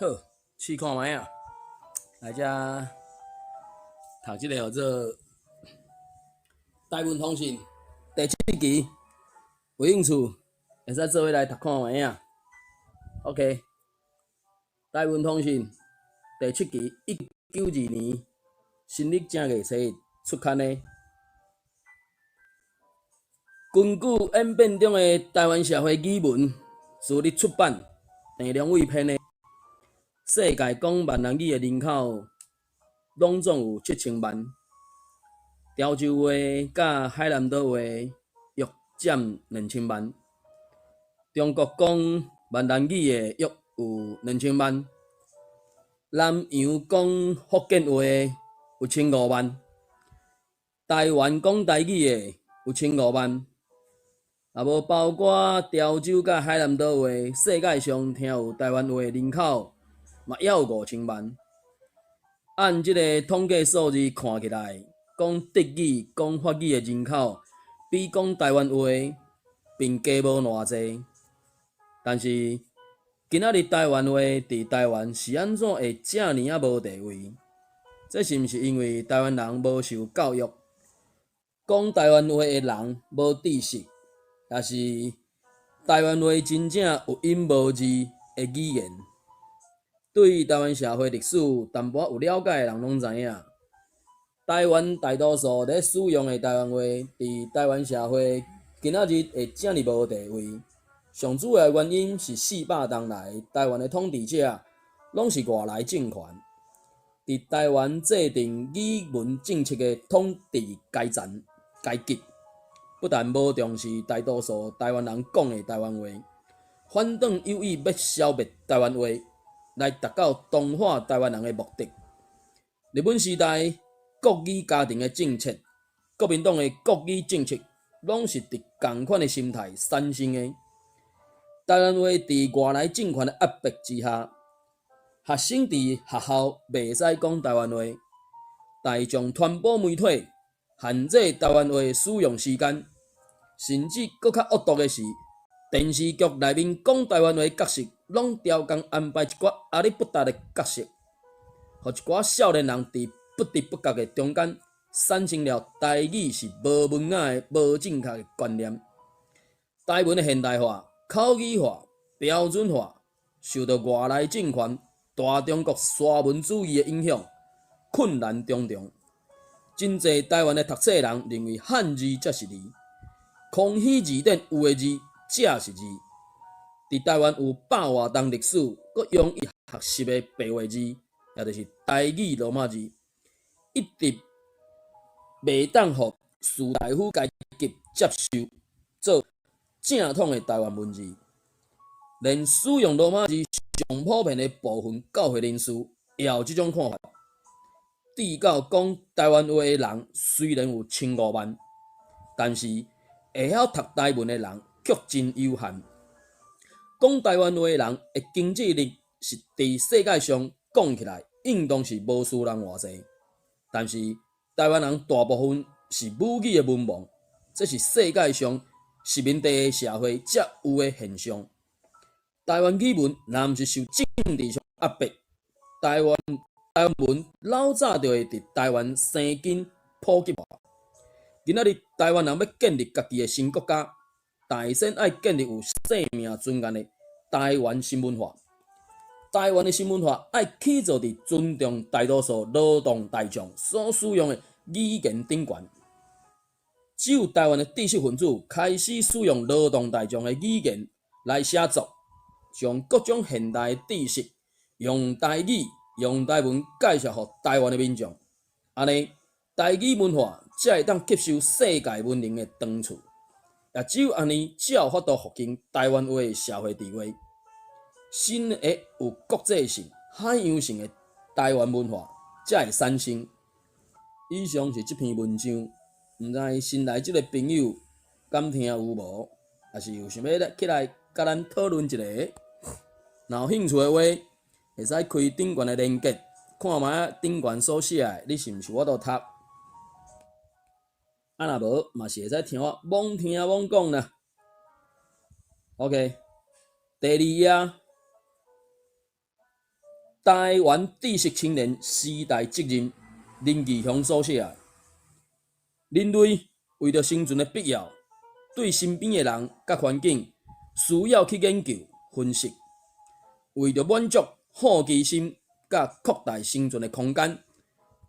好，试看卖啊，来遮读即个叫做台湾通信第7期，有兴趣会使做伙来读看卖啊。OK，台湾通信第7期1992年新历正月初一出刊的，根据演变中的台湾社会语文，自立出版，内容为篇的。世界讲闽南语的人口拢总有7000万，潮州话甲海南岛话约占2000万，中国讲闽南语的约有2000万，南洋讲福建话的有1500万，台湾讲台语的有1500万，也无包括潮州甲海南岛话，世界上听有台湾话的人口嘛也有5000万。按即个统计数字看起来，讲德语、讲法语的人口比讲台湾话并加无偌济。但是今仔日台湾话伫台湾是安怎会遮尔啊无地位？这是毋是因为台湾人无受教育，讲台湾话的人无知识，还是台湾话真正有音无字的语言？对台湾社会历史淡薄有了解的人拢知影，台湾大多数咧使用的台湾话，伫台湾社会今仔日会遮尔无地位，上主要的原因是400年来台湾的统治者拢是外来政权，伫台湾制定语文政策的统治阶级，不但无重视大多数台湾人讲的台湾话，反倒有意要消灭台湾话，来达到同化台湾人的目的。日本时代国语家庭的政策，国民党的国语政策，拢是伫同款的心态产生的。台湾话伫外来政权的压迫之下，学生伫学校袂使讲台湾话，大众传播媒体限制台湾话的使用时间，甚至搁较恶毒的是，电视剧内面讲台湾话的角色，拢调工安排一寡阿里不达的角色，互一寡少年人伫不知不觉的中间，产生了台语是无文雅的无正确的观念。台湾的现代化、口语化、标准化，受到外来政权、大中国沙文主义的影响，困难重重。真侪台湾的读册人认为汉字才是字，康熙字典有的字才是字。伫台湾有100外档历史，佮容易学习的白话字，也就是台语罗马字，一直袂当互士大夫阶级接受做正统的台湾文字。连使用罗马字上普遍的部分教会人士也有这种看法。至到讲台湾话的人虽然有1500万，但是会晓读台文的人却真有限。讲台湾话的人的经济力是伫世界上讲起来，应当是无输人偌济。但是台湾人大部分是母语的文盲，这是世界上殖民地的社会才有的现象。台湾语文若毋是受政治上压迫，台湾文老早就会伫台湾生根普及化。今仔日台湾人要建立家己的新国家，大先爱建立有生命尊严的台湾新文化。台湾的新文化爱起造伫尊重大多数劳动大众所使用的语言顶悬。只有台湾的知识分子开始使用劳动大众的语言来写作，将各种现代的知识用台语、用台文介绍予台湾的民众，安尼台语文化才会当吸收世界文明的长处。也只有安尼，才有法度复兴台湾话的社会地位。新的有国际性、海洋性的台湾文化才会产生。以上是这篇文章，毋知新来这个朋友敢听有无？还是有想要起来甲咱讨论一下？若有兴趣的话，会使开顶悬的连结，看卖顶悬所写的，你是毋是我都读？若无，嘛是会使听我罔听罔讲啦。OK， 第2页。台湾知识青年时代责任，林义雄所写的。人类为着生存的必要，对身边的人甲环境需要去研究分析，为着满足好奇心甲扩大生存的空间，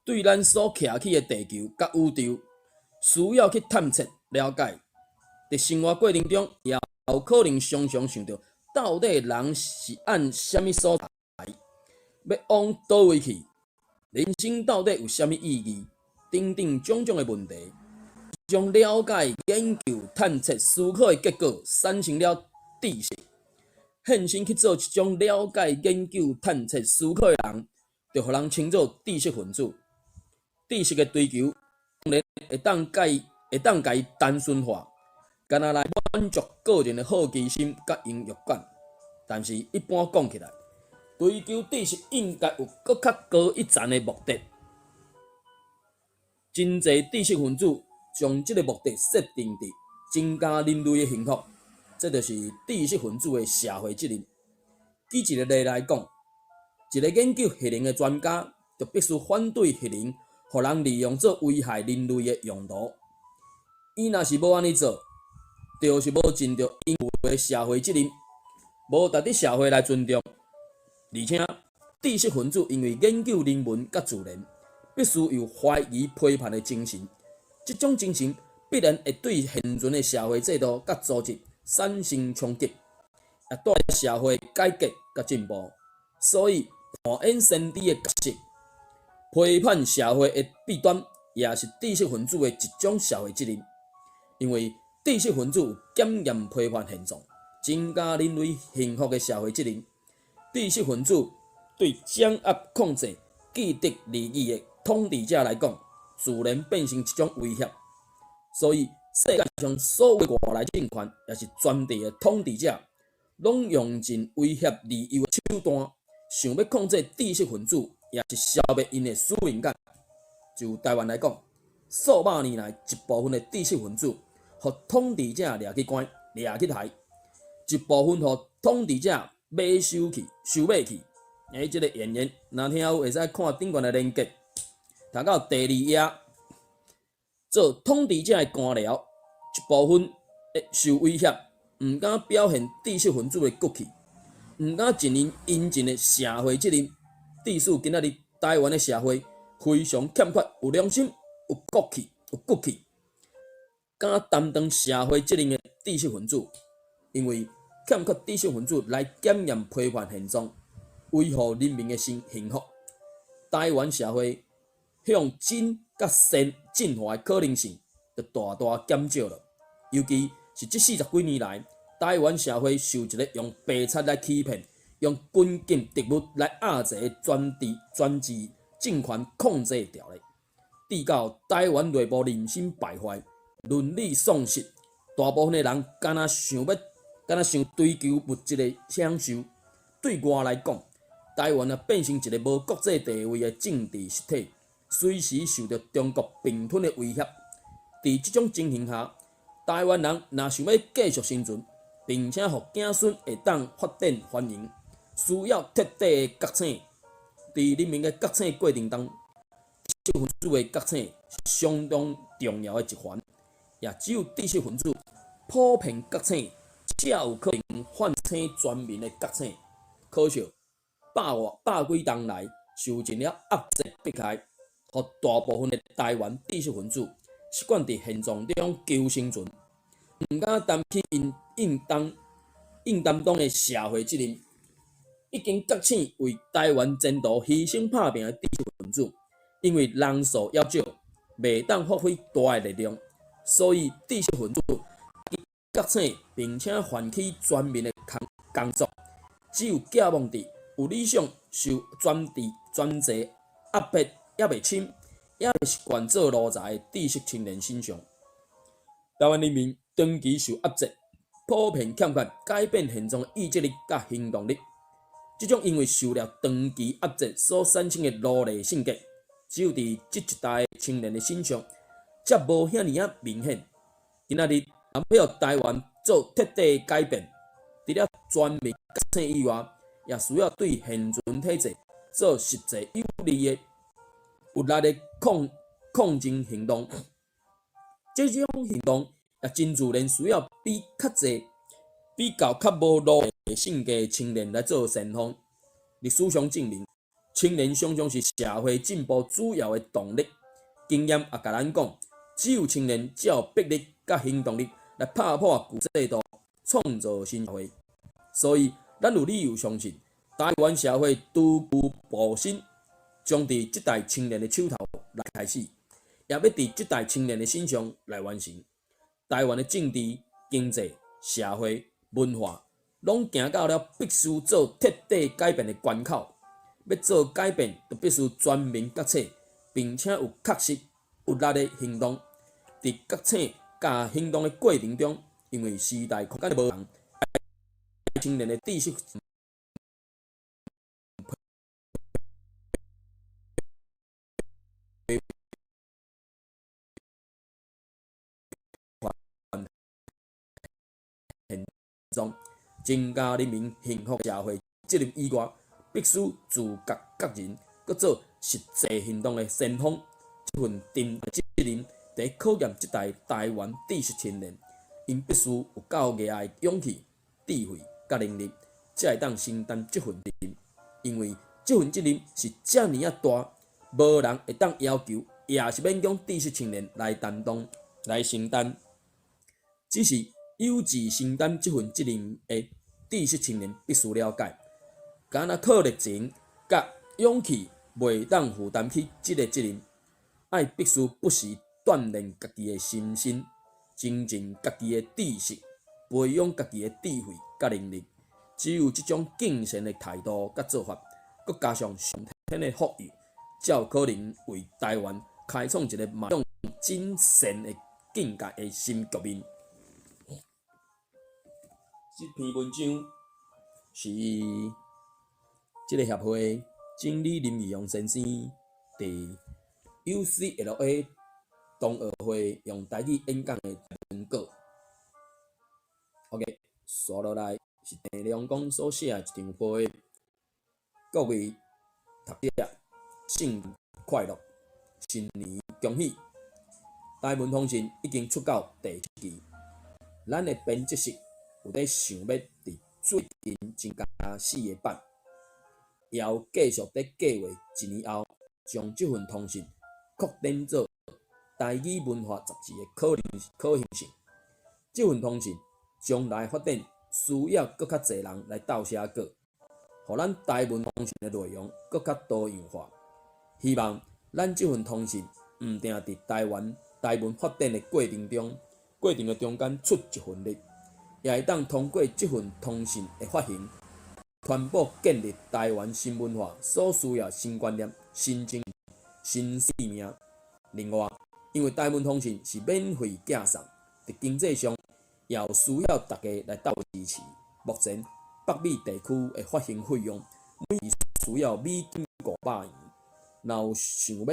对咱所徛起的地球甲宇宙，需要去探测了解。伫生活过程中，也有可能常常想着，到底人是按什么所在，要往倒位去？人生到底有什么意义？等等种种的问题，将了解、研究、探测、思考的结果，产生了知识。献身去做一种了解、研究、探测、思考的人，就互人称作知识分子。知识的追求，当然会当甲伊单纯化，干那来满足个人的好奇心甲优越感。但是，一般讲起来，追求知识应该有搁较高一层的目的。真侪知识分子将这个目的设定伫增加人类的幸福，这就是知识分子的社会责任。举一个例来讲，一个研究核能的专家就必须反对核能，互人利用做危害人类的用途。伊若是无安尼做，就是无尽到应有的社会责任，无值得社会来尊重。而且，知识分子因为研究人文甲自然，必须有怀疑批判的精神。这种精神必然会对现存的社会制度甲组织产生冲击，也带来社会改革甲进步。所以，扮演先知的角色，批判社会的弊端，也是知识分子的一种社会责任。因为知识分子有检验批判现状，增加人类幸福的社会责任。知识分子对掌握控制既得利益的统治者来讲，自然变成一种威胁。所以，世界上所有外来政权，也是专地的统治者，拢用尽威胁利诱的手段，想要控制知识分子，也是消灭因的私人感。就台湾来讲，数百年来，一部分的知识分子，互统治者掠去关、掠去害；一部分互统治者买收买去。这个演员，若听有会使看顶悬的连结。读到第二页，做统治者的官僚，一部分受威胁，毋敢表现知识分子的骨气，毋敢承认应尽的社会责任。致使今仔日台湾的社会非常欠缺有良心、有骨气，敢担当社会责任的知识分子，因为欠缺知识分子来检验批判现状，维护人民的幸福。台湾社会向真甲善进化的可能性，就大大减少了。尤其是这40几年来，台湾社会受一个用白贼来欺骗、用军警特务来压制的专制政权控制条例，致到台湾内部人心败坏、伦理丧失，大部分的人敢若想追求物质的享受。对我来讲，台湾变成一个无国际地位的政治实体，随时受到中国并吞的威胁。在这种情形下，台湾人若想要继续生存，并且互子孙会当发展繁荣，需要彻底的觉醒。在人民的觉醒过程中，知识分子的觉醒是相当重要的一环。也只有知识分子普遍觉醒，才有可能唤醒全民的觉醒。可惜，百几冬来受尽了压制迫害，互大部分的台湾知识分子习惯伫现状中求生存，毋敢担起应担当的社会责任。已经觉醒为台湾前途牺牲拍拼的知识分子，因为人数要少，袂当发挥大的力量，所以知识分子觉醒并且唤起全民的工作，只有寄望伫有理想、受专制压迫也袂深，也袂习惯做奴才的知识青年身上。台湾人民长期受压制，普遍欠缺改变现状的意志力甲行动力。这种因为受了长期压制所产生的奴隶性格，只有伫这一代青年的身上，才无遐尼啊明显。今仔日要台湾做彻底改变，除了全面觉醒以外，也需要对现存体制做实际有利的、有力的抗争行动。这种行动也真自然需要比较无路的性格青年来做先锋。历史上证明，青年常常是社会进步主要的动力。经验也甲咱讲，只有青年才有魄力甲行动力来打破旧制度，创造新社会。所以，咱有理由相信，台湾社会逐步步新，将伫这代青年的手头来开始，也要伫这代青年的身上来完成。台湾的政治、经济、社会、文化，拢行到了必须做彻底改变的关口。要做改变，就必须全面决策，并且有确实有力的行动。伫决策甲行动的过程中，因为时代空间的无同，青年的知识现状，增加人民幸福社会责任以外，必须自觉觉人，搁做实际行动的先锋。这份重大责任，在考验这代台湾知识青年，因必须有够热爱、勇气、智慧甲能力，才会当承担这份责任。因为这份责任是遮尔啊大，无人会当要求，也是勉强知识青年来担当、来承担。只是有志承担这份责任的知识青年必须了解，敢若靠热情甲勇气袂当负担起这个责任。爱必须不时锻炼家己的心性，增进家己的知识，培养家己的智慧甲能力。只有这种敬善的态度甲做法，佮加上上天的福佑，才有可能为台湾开创一个迈向真善的境界的新局面。这篇文章是这个协会经理林义阳先生伫UCLA 同学会用台语演讲的文稿。OK， 接落来是郑良公所写的一张批，各位读者，新年快乐，新年恭喜！台文通信已经出到第7期，咱的编辑室有在想要伫最近增加4个版，也有继续在计划1年后将这份通信扩展做台语文化杂志的可行性。这份通信将来发展需要更较侪人来斗写稿，互咱台文通信的内容更较多元化。希望咱这份通信毋定伫台文发展的过程的中间出一份力，也会当通过这份通信的发行，传播建立台湾新文化所需要新观念、新精神、新生命。另外，因为台文通信是免费寄送，伫经济上也有需要大家来斗支持。目前北美地区的发行费用每月需要美金500元。若有想要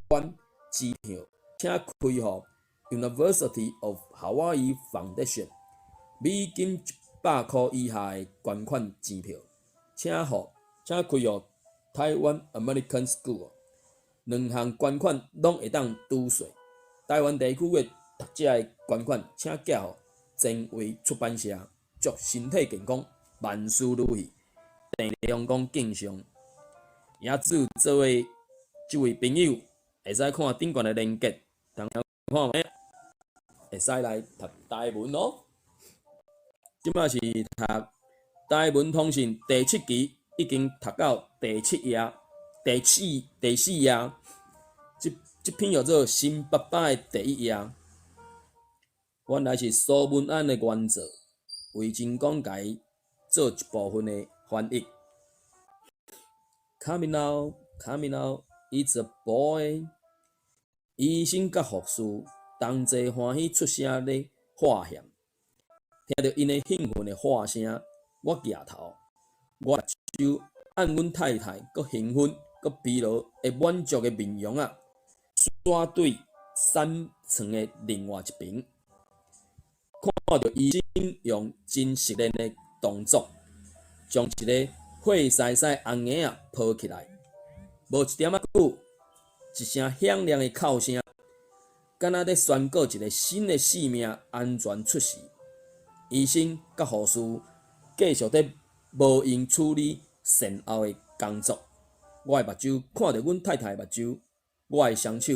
捐支票，请开予 University of Hawaii Foundation 美金100块以下的捐款支票，请开予台湾 American School。两项捐款拢会当拄税。台湾地区的读者的捐款，请寄予前卫出版社。祝身体健康，万事如意。郑良公敬上，也祝这位朋友会使看顶悬的连结，同样看咩，会使来读台文哦。即摆是读台文通信第7期，已经读到第4页。这篇叫做《新爸爸》的第1页，原来是苏文安的原作，为真讲解做一部分的翻译。Coming out, it's a boy。医生甲护士同齐欢喜出声咧喝险，听到因的兴奋的喝声，我举头，我手按阮太太，佮兴奋。佮疲劳会满足的面容啊，刷对山床的另外一边，看到医生用真熟练的动作，将一个火筛筛红眼啊抱起来，无一点仔久，一声响亮的哭声，敢若咧宣告一个新的性命安全出世。医生甲护士继续伫无用处理善后的工作。我的目睭看着阮太太的目睭，我的双手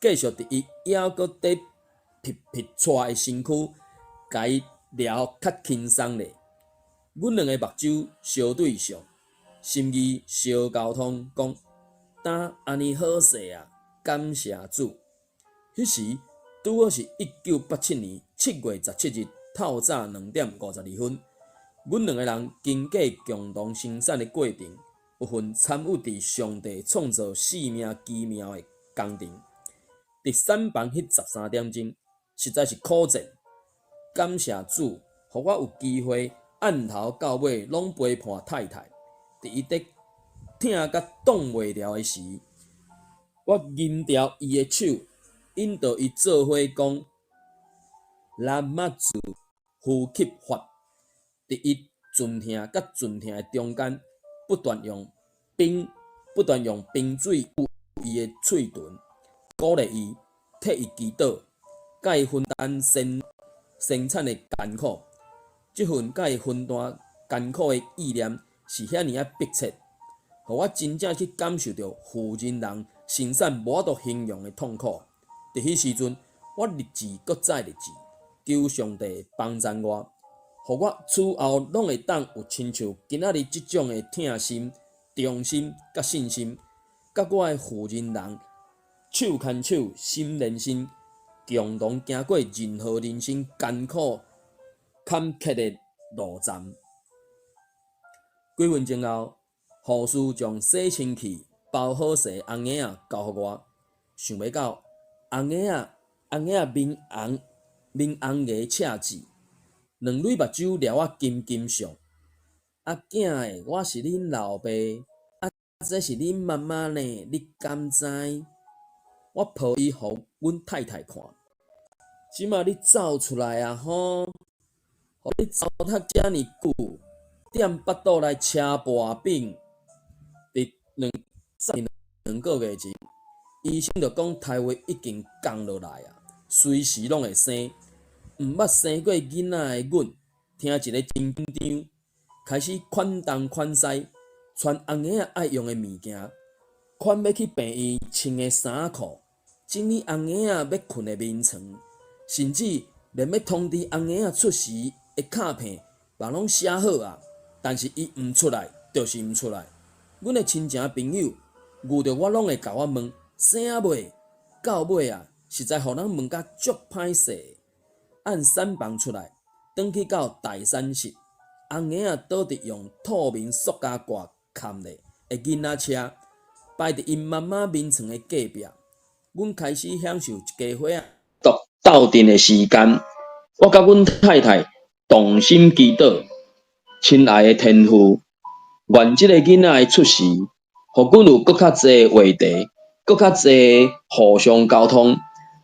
继续伫伊还阁伫皮皮喘的身躯，甲伊撩较轻松咧。阮两个目睭相对上，心意相交通，讲：呾安尼好势啊！感谢主。迄时拄好是1987年7月17日透早2点52分，阮两个人经过共同生产的过程，有份参与伫上帝创造生命奇妙的工程。伫产房迄13点钟，实在是苦战。感谢主，互我有机会按头到尾拢陪伴太太。伫伊伫疼甲挡袂牢的时，我紧调伊的手，引导伊做伙讲：拉麦子呼吸法。伫伊阵疼甲阵疼的中间，不断用冰水捂伊的喙唇，鼓励伊，替伊祈祷，甲伊分担生产的艰苦。即份甲伊分担艰苦的意念是遐尔迫切，互我真正去感受到妇人人生产无法度形容的痛苦。伫迄时阵，我立志搁再立志，求上帝帮助我，互我此后拢会当有亲像今仔日即种的疼心、忠心甲信心，甲我的妇人人手牵手、心连心，共同行过任何人生艰苦坎坷的路站。几分钟后，护士将洗清气、包好势红眼仔交互我，想袂到红眼仔面红牙赤字，两蕊目睭掠我金金上。囝诶，我是恁老爸，这是恁妈妈呢，你敢知？我抱伊互阮太太看，即马你走出来啊吼！互你糟蹋遮尼久，踮腹肚来吃薄饼。伫两个月前，医生就讲胎位已经降落来啊，随时拢会生。毋捌生过囡仔的阮，听一个真紧张，开始款东款西，穿红眼仔爱用的物件，款要去病院穿的衫裤，整理红眼仔要困的眠床，甚至连要通知红眼仔出时的卡片，嘛拢写好啊。但是伊毋出来，就是毋出来。阮的亲情朋友遇着我，拢会甲我问生啊未？到尾啊，实在互人问甲足歹势。按产房出来，转去到待产室，红眼仔倒伫用透明塑胶盖盖咧的囡仔车，摆伫因妈妈眠床的隔壁。阮开始享受一家伙仔斗阵的时间。我甲阮太太同心祈祷，亲爱的天父，愿即个囡仔的出世，互阮有搁较侪话题，搁较侪互相沟通。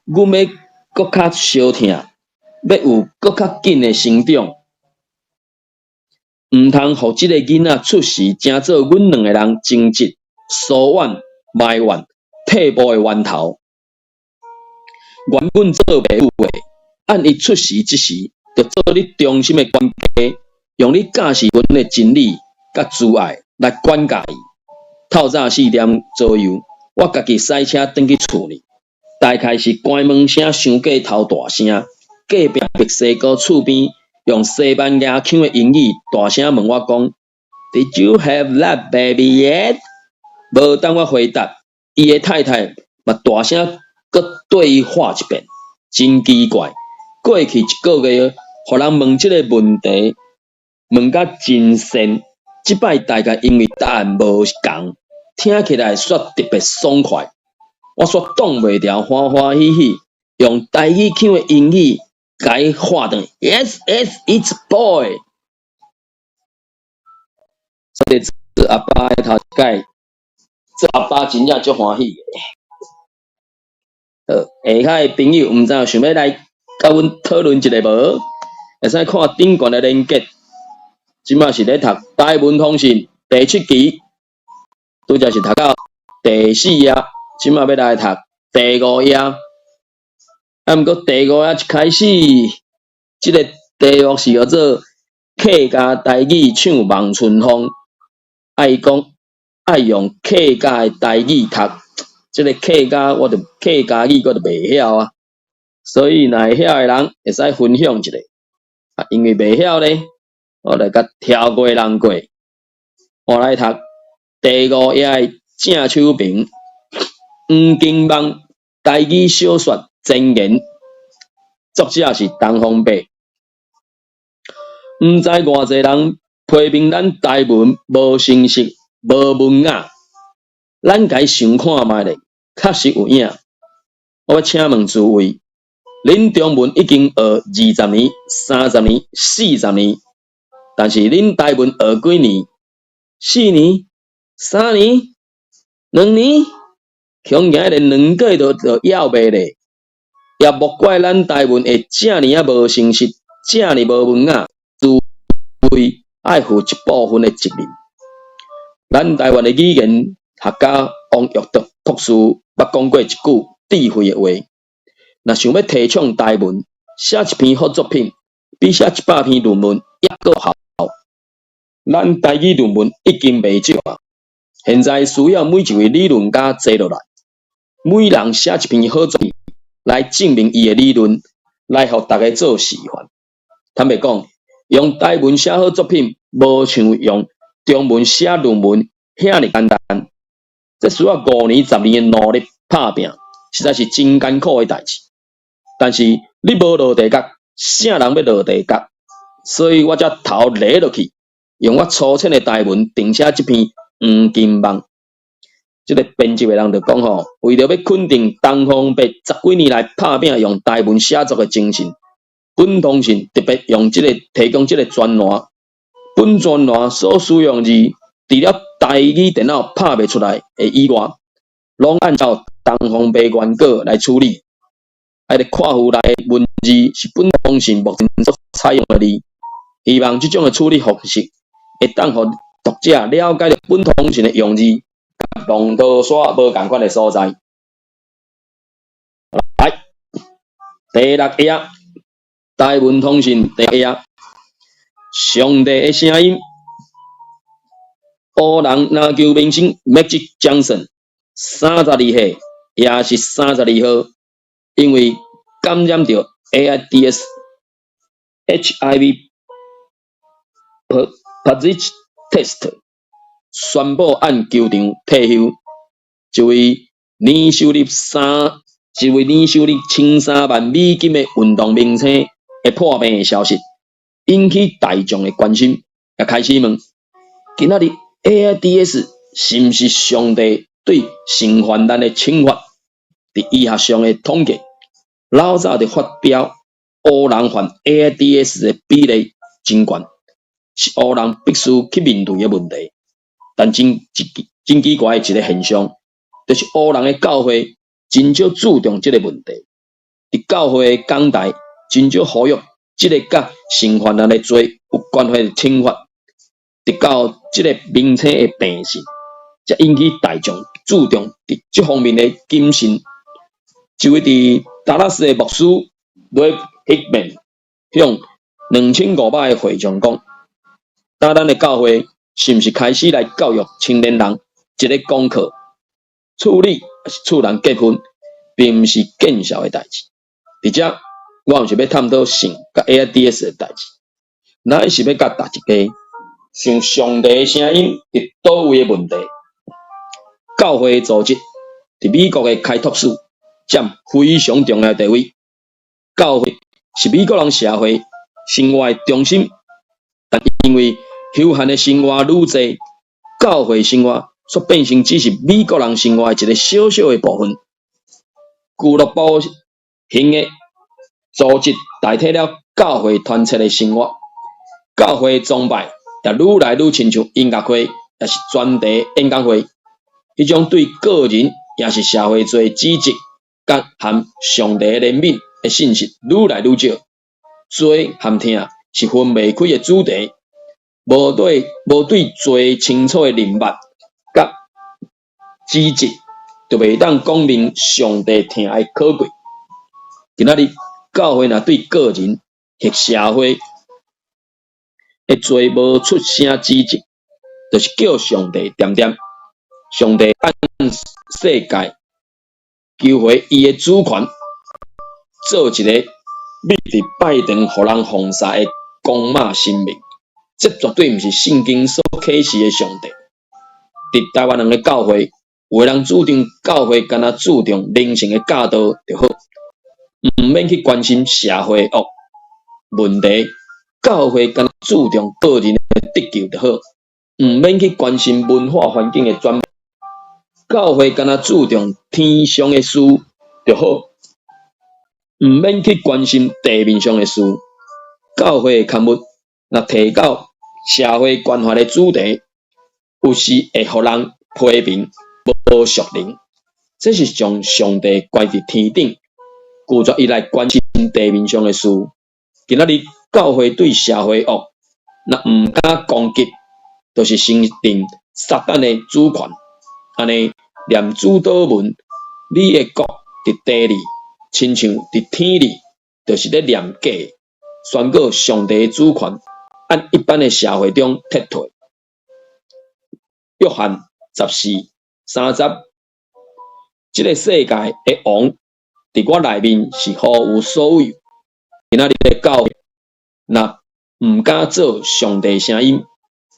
阮要搁较相疼，要有搁较紧的成长。毋通互即个囡仔出世，成做阮两个人争执、疏远、埋怨、退步的源头。原本做爸母的，按伊出世之时，就做你忠心的管家，用你教示阮的真理甲慈爱来管教伊。透早4点左右，我家己驶车转去厝里，大概是关门声伤过头大声。隔壁墨西哥厝边用西班牙腔的英语大声问我讲 ：“Did you have that baby yet？” 无等我回答，伊的太太嘛大声搁对伊话一遍，真奇怪。过去1个月，互人问即个问题，问甲真深。即摆大概因为答案无共，听起来煞特别爽快。我煞挡袂牢，欢欢喜喜用台语腔的英语甲伊话转 ：“Yes, yes, it's a boy。”所以这阿爸的头一摆，这阿爸真正足欢喜的。下骹的朋友毋知有想要来甲阮讨论一下无？会使看顶悬的连结。即马是咧读台文通信第7期，拄则是读到第4页，即马要来读第5页。啊，毋过第5页一开始，即个题目是叫做客家台语唱望春风，爱讲爱用客家的台语读，即个客家我着客家语我着袂晓啊，所以若会晓的人会使分享一下。啊，因为袂晓咧，我来甲跳过人过。我来读第5页的正手评，黄金梦台语小说前言，作者是东方白。毋知偌济人批评咱台文无成熟、无文雅，咱家想看觅咧，确实有影。我要请问诸位，恁中文已经学20年、30年、40年，但是恁台文学几年？4年、3年、2年，恐惊连2个月都要袂咧。也莫怪咱台文会遮尔啊无成熟，遮尔无文雅，除非爱负一部分的责任。咱台湾的语言学家王玉德博士捌讲过一句智慧的话：若想要提倡台文，写一篇好作品，比写100篇论文还阁好。咱台语论文已经袂少啊，现在需要每一位理论家坐落来，每人写一篇好作品，来证明伊的理论，来互大家做示范。坦白讲，用台文写好作品，无像用中文写论文遐尔简单。这需要5年、10年的努力打拼，实在是真艰苦的代志。但是你无落地角，啥人要落地角？所以我才头勒落去，用我粗浅的台文订写这篇《黄金梦》。这个编辑的人就讲吼，为了要肯定东方白10几年来打拼用台文写作的精神，本通讯特别用提供这个专栏。本专栏所使用字，除了台语电脑拍袂出来的以外，拢按照东方白原稿来处理。啊，咧看附内文字是本通讯目前所采用的字，希望这种的处理方式会当互读者了解到本通讯的用字，甲龙头刷无共款的所在。来，第6页，台文通讯第1页，上帝的声音。黑人篮球明星 Magic Johnson 32岁，也是32号，因为感染到 AIDS HIV positive test， 宣布按球场退休。一位年收入13万美金的运动明星的破病的消息，引起大众的关心，也开始问：今仔日 AIDS 是毋是上帝对性泛滥的惩罚？伫医学上的统计，老早就发表黑人患 AIDS 的比例真悬，是黑人必须去面对的问题。但真奇怪的一个现象，就是黑人的教会真少注重这个问题，伫教会的讲台真少呼吁这个甲性泛滥的罪有关系的惩罚。直到这个明星的病逝，才引起大众注重伫这方面的谨慎。一位伫达拉斯的牧师 Dave Hickman 向2500个会众讲：咱的教会是毋是开始来教育青年人一个功课？处理还是处人结婚，并毋是见笑的代志。而且，我毋是要探讨性甲 AIDS 的代志，乃是要甲大家像上帝的声音伫倒位的问题。教会的组织伫美国的开拓史占非常重要的地位。教会是美国人社会生活的中心，但因为休闲的生活愈济，教会生活却变成只是美国人生活的一个小小的部分。俱乐部型的组织代替了教会团体的生活，教会的崇拜也愈来愈亲像音乐会，也是专题演讲会。迄种对个人也是社会做指责，甲含上帝的怜悯的信息愈来愈少。做和听是分袂开的主题。无对最清楚的人物甲资质，就袂当讲明上帝疼爱可贵。今仔日教会若对个人或社会会做无出声指责，就是叫上帝点点。上帝按世界求回伊的主权，做一个秘伫拜堂互人奉祀的公马生命。这绝对毋是圣经所启示的上帝。伫台湾人的教会，有的人主张教会敢若注重人性的教导就好，毋免去关心社会恶问题。教会敢若注重个人的得救就好，毋免去关心文化环境的转变。教会敢若注重天上的事就好，毋免去关心地面上的事。教会的刊物若提到社会关怀的主题，有时会互人批评无属灵，这是将上帝关伫天顶，拒绝伊来关心地面上的事。今仔日教会对社会恶，若毋敢攻击，就是承认撒旦的主权。安尼念主祷文，你的国伫地里，亲像伫天里，就是咧念假，宣告上帝的主权按一般的社会中撤退。约翰14:30，这个世界的王伫我内面是毫无所有。今仔日的教会，若毋敢做上帝声音，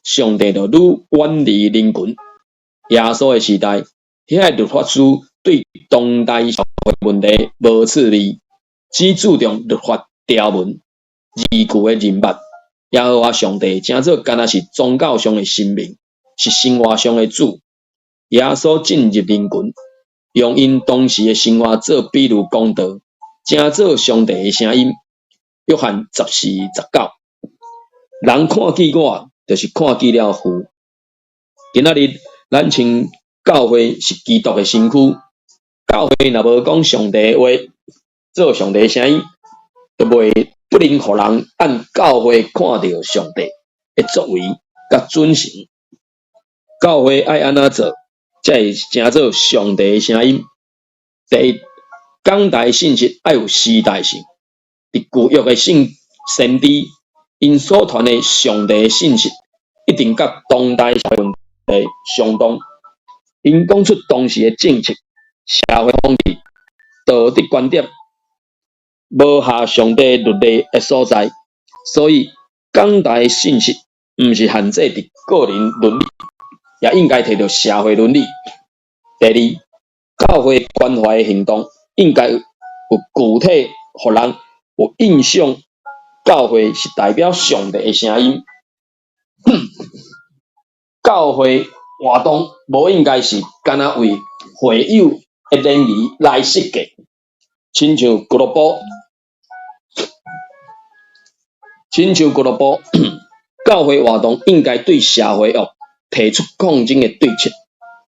上帝就愈远离人群。耶稣的时代，遐律法师对当代社会问题无趣味，只注重律法条文、字句的人物。耶和华上帝真做敢若是宗教上的神明，是生活上的主。耶稣进入人群，用因当时的生活做比喻讲道，真做上帝的声音。约翰14:19，人看见我，就是看见了父。今仔日咱称教会是基督的身躯，教会若无讲上帝的话，做上帝的声音，就不能互人按教会看到上帝的作为甲准绳。教会爱安怎做，才会成做上帝的声音。第一，讲台信息爱有时代性。伫旧约的先知，因所传的上帝的信息，一定甲当代社会问题相同。因讲出当时的政策、社会风气、道德观点，无下上帝律例的所在。所以，讲台的信息毋是限制伫个人伦理，也应该摕到社会伦理。第二，教会关怀的行动应该有具体，互人有印象。教会是代表上帝的声音。教会活动无应该是干那为会友的联谊来设计，亲像俱乐部，教会活动应该对社会恶提出抗争的对策，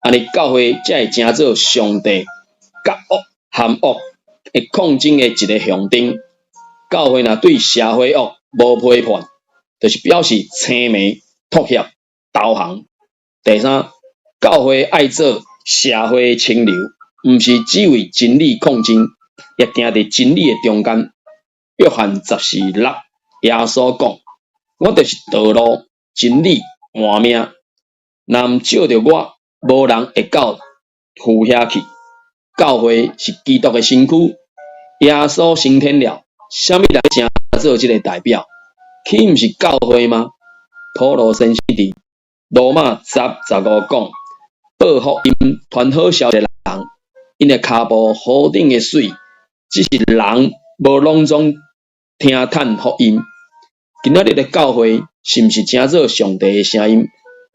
安尼教会才会成做上帝甲恶和恶的抗争的一个象征。教会若对社会恶无批判，就是表示青迷、妥协、投降。第三，教会爱做社会清流，毋是只为真理抗争，也行伫真理的中间。约翰14:6，耶稣讲：“我就是道路、真理、活命。若毋照着我，无人会到父遐去。”教会是基督的身躯，耶稣升天了，啥物人成做这个代表？岂毋是教会吗？保罗先生伫罗马10:15讲：“报福音、传好消息的人，因的骹步河顶的水，只是人无隆重听叹福音。”今仔日的教会是毋是成做上帝的声音，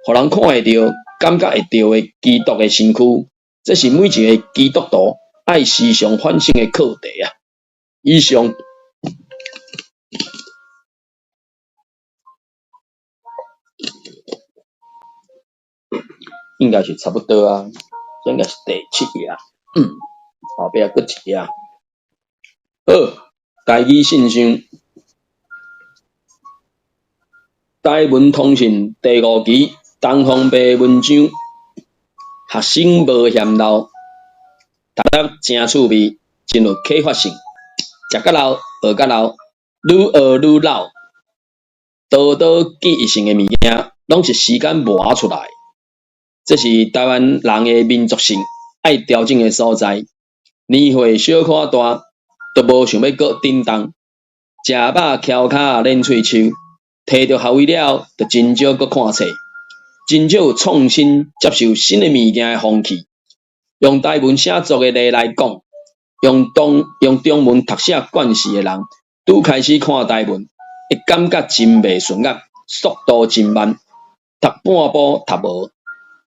互人看会到、感觉会到的基督的身躯？这是每一个基督徒爱时常反省的课题啊！以上。应该是差不多啊，这应该是第7页，后壁搁一页。好，家己信箱，台文通讯第5期东方白文章，学生无嫌老，读得真趣味，真有启发性。食甲老，学甲老，愈学愈老。多多记忆性的物件，拢是时间磨出来。这是台湾人的民族性爱调整的所在。年岁小可大，都无想要搁振动。食饱翘脚练喙鬚，摕到学位了，就真少搁看册，真少有创新接受新的物件的风气。用台文写作的例来讲，用中文读写惯势的人，拄开始看台文，会感觉真袂顺眼，速度真慢，读半步读无。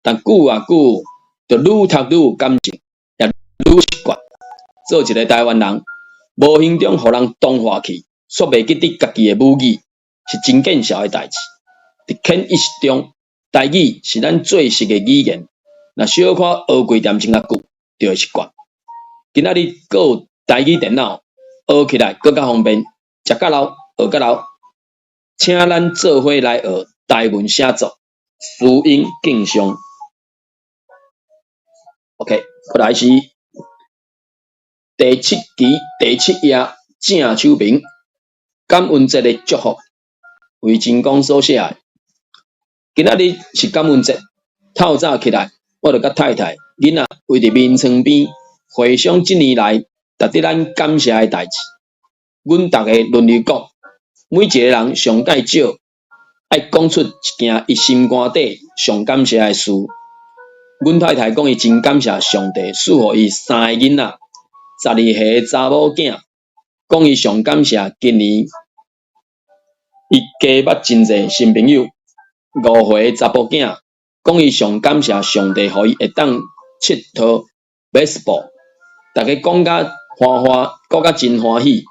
但久啊久，就愈读愈有感情，也愈习惯。做一个台湾人，无形中互人同化去，煞袂记得家己的母语，是真见笑的代志。伫潜意识中，台语是咱最熟的语言，若小可学过点真较久，就会习惯。今仔日阁有台语电脑，学起来阁较方便，食甲老，学甲老。请咱做伙来学台文写作，诗音敬上。OK， 过来是第7期第7页正手名感恩节的祝福，为真公所写的。今仔日是感恩节，透早起来，我就甲太太、囡仔围伫眠床边，回想这年来值得咱感谢的代志。阮逐个轮流讲，每一个人上介少爱讲出一件伊心肝底上感谢的事。阮太太讲伊真感谢上帝赐予伊3个囡仔，12岁的查某囝，讲伊上感谢今年伊加捌真侪新朋友，5岁的查甫囝，讲伊上感谢上帝，予伊会当佚佗 baseball， 大家讲甲讲甲真欢喜，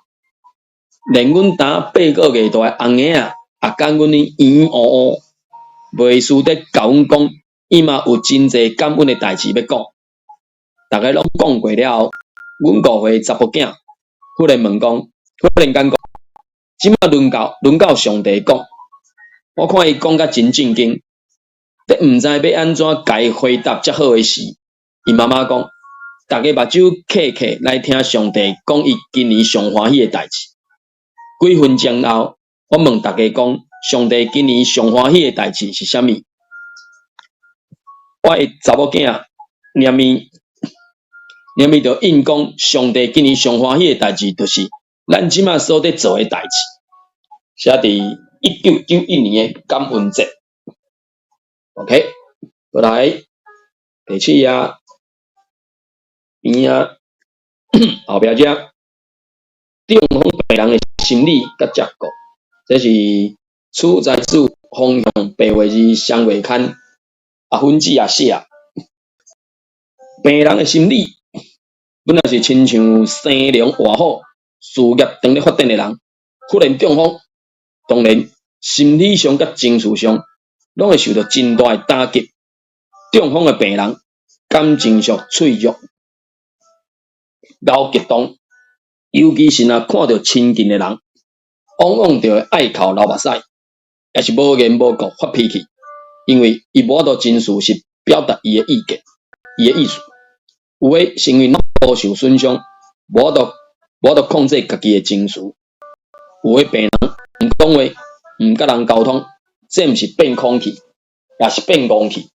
连阮当8个月大的翁仔也感阮圆圆乌乌，袂输得甲阮讲。伊嘛有真侪感恩的代志要讲，大家拢讲过了后，阮5岁查甫囝忽然间讲，即摆轮到上帝讲，我看伊讲甲真正经，得毋知要安怎甲伊回答才好诶时，伊妈妈讲，大家目睭闭来听上帝讲伊今年上欢喜诶代志。几分钟后，我问大家讲，上帝今年上欢喜诶代志是啥物？我的查某囝念咪就应讲，上帝今年上欢喜的代志，就是咱即马所伫做的代志。写伫1991年的感恩节。OK， 过来第7页边啊后壁只中风病人的心理甲结构，这是处在自方向8月2双月刊。分子也写，病人的心理本来是亲像生龙活虎、事业正在发展的人，忽然中风，当然心理上甲情绪上拢会受到真大的打击。中风的病人感情上脆弱、较激动，尤其是若看到亲近的人，往往就会爱哭流目屎，也是无言无语发脾气。因为伊无法度真实是表达伊的意见、伊的意思，有诶是因为脑部受损伤，无法度控制家己的情绪。有诶病人毋讲话、毋甲人沟通，这毋是变空气，也是变戆气，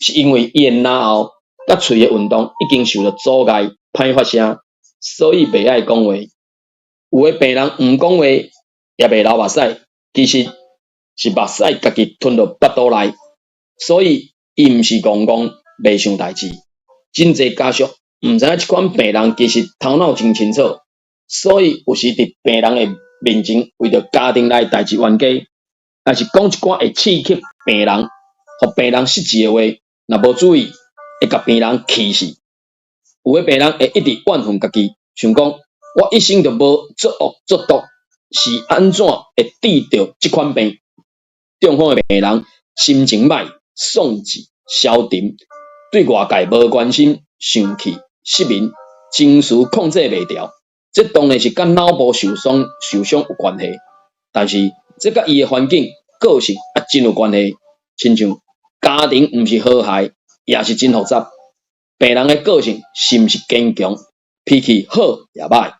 是因为伊诶脑后甲喙诶运动已经受到阻碍，歹发声，所以袂爱讲话。有诶病人毋讲话也袂流目屎，其实是目屎家己吞到腹肚内。所以，伊毋是戆戆袂想代志，真侪家属毋知影即款病人其实头脑真清楚，所以有时伫病人的面前，为着家庭内代志冤家，也是讲一寡会刺激病人，互病人失志的话，若无注意，会甲病人气死。有诶病人会一直怨恨家己，想讲我一生就无作恶作毒，是安怎会治着即款病？中风的病人心情歹。丧志、消沉，对外界无关心，生气、失眠，情绪控制袂牢。这当然是甲脑部受伤有关系，但是这甲伊的环境个性也真有关系。亲像家庭毋是和谐，也是真复杂。病人的个性是毋是坚强，脾气好也歹。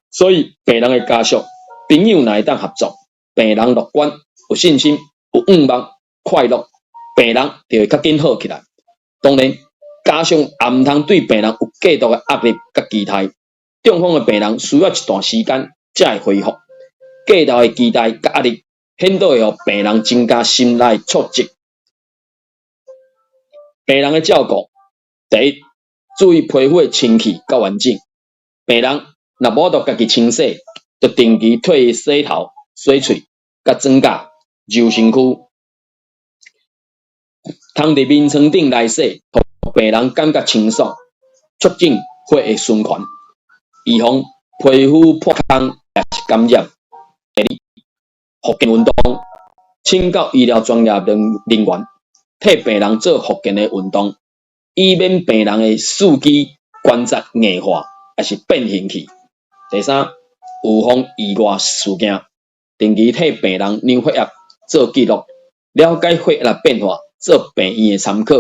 所以病人的家属、朋友若会当合作，病人乐观、有信心、有愿望、快乐，病人就会较紧好起来。当然，加上也毋通对病人有过度的压力甲期待。中风的病人需要一段时间才会恢复，过度的期待甲压力，显都会互病人增加心内挫折。病人的照顾，第一，注意皮肤的清气甲完整。病人若无着家己清洗，着定期替伊洗头、洗喙、甲指甲、揉身躯，通伫面床顶来洗，互病人感觉清爽，促进血液循环，预防皮肤破空也是感染。第二，复健运动，请教医疗专业人员替病人做复健的运动，以免病人的四肢关节硬化，也是变形去。第三，预防意外事件，定期替病人量血压做记录，了解血压变化，做病院的参考。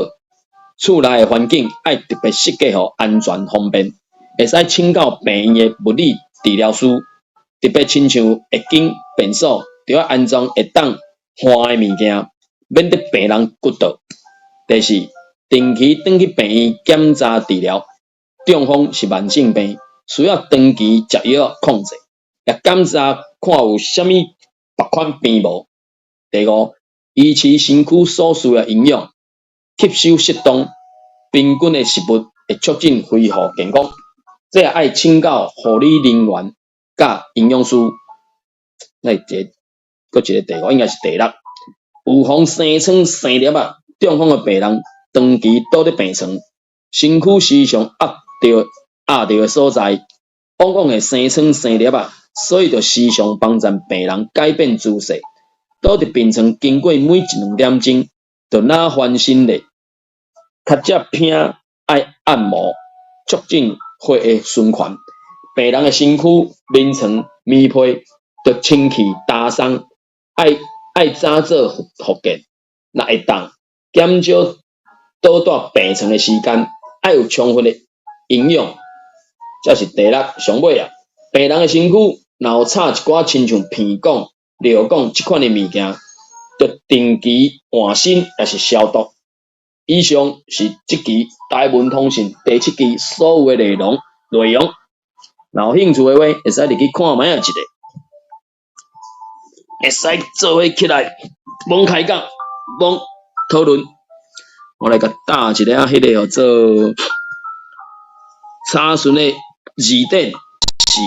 厝内的环境要特别设计好安全方便，会使请教病院的物理治疗师，特别亲像月经、便所，就要安装会当换的物件，免得病人骨倒。第四，定期转去病院检查治疗。中风是慢性病，需要长期食药控制，也检查看有啥物别款病无。第五，维持身躯所需的营养，吸收适当平均的食物，会促进恢复健康。这也爱请教护理人员甲营养师。那搁一个第五应该是第六，预防生疮生粒啊。中风的病人长期倒伫病床，身躯时常压着的所在，往往会生疮生粒啊，所以就时常帮助病人改变姿势。倒伫病床经过每1-2点钟，就拿翻身咧。较接偏爱按摩，促进血液循环。病人的身躯、面床、棉被着清气打松，爱早做复健，若会当减少倒在病床的时间，爱有充分的营养，这是第六上尾啊。病人的身躯若有插一寡亲像鼻管、尿管这款的物件，着定期换新也是消毒。以上是这期台文通信第7期所有的内容。若有兴趣的话，会使入去看卖一个，会使做伙起来罔开讲、罔讨论。我来甲打一个迄个做查询的字典，是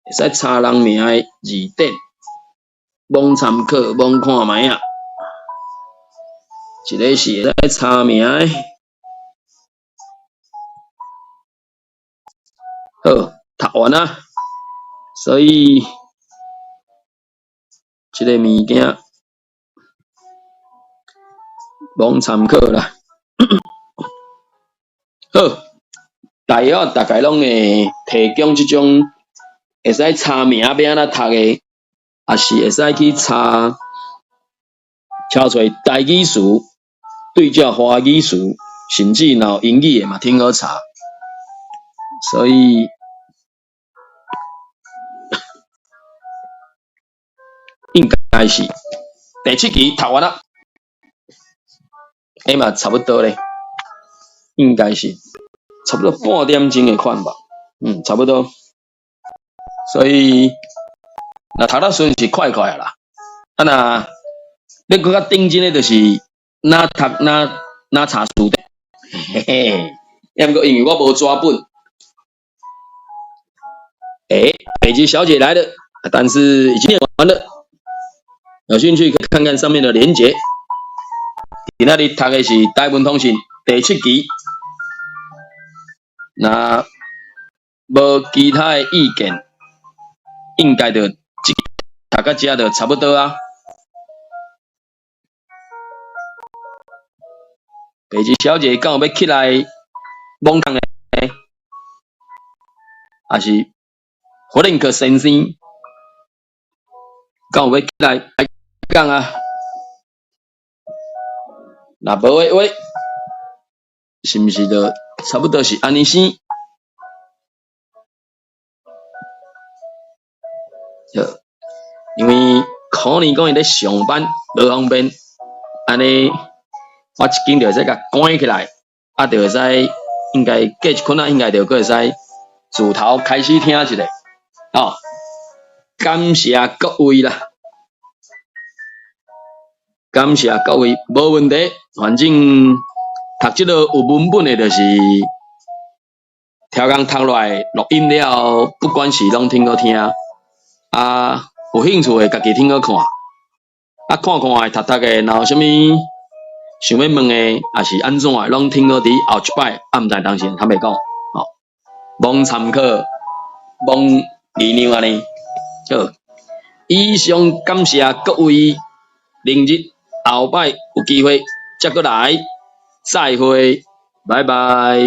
会使查人名的字典，罔参考、罔看卖啊。一个是会使查名的，好，读完啊。所以这个物件罔参考啦。好，大约大概拢会提供这种会使查名要安怎读的，也是会使去查出台语词对照华语词，甚至若有英语的嘛，挺好查。所以应该是第7期读完了，嘛差不多咧，应该是差不多半点钟的款吧，差不多。所以若读得顺是快快啦，若你搁较认真的，就是哪读哪查词典，嘿嘿。要不过因为我无抓本，北极小姐来了，但是已经念完了。有兴趣可以看看上面的连结。今仔日读的是台文通信第7期，那无其他的意见，应该就读到这就差不多啊。北极小姐敢有要起来懵讲的，还是弗林克先生？敢有要起来讲啊？若无的话，是毋是就差不多是安尼先？因为可能讲伊咧上班无方便，安尼我一紧就会使甲关起来，啊，就会使应该过一困啊，应该就会使自头开始听一下。哦，感谢各位啦，感谢各位，无问题，反正读即个有文本的，就是超工读落来录音了，不管是拢听好听，啊，有兴趣的家己听好看，啊，看看的读读的，若有啥物想要问的，也是安怎的，拢听好伫后一摆，啊，毋知当时坦白讲，哦，罔参考，罔原谅安尼，好，以上感谢各位，明日后摆有机会再过来，再会，拜拜。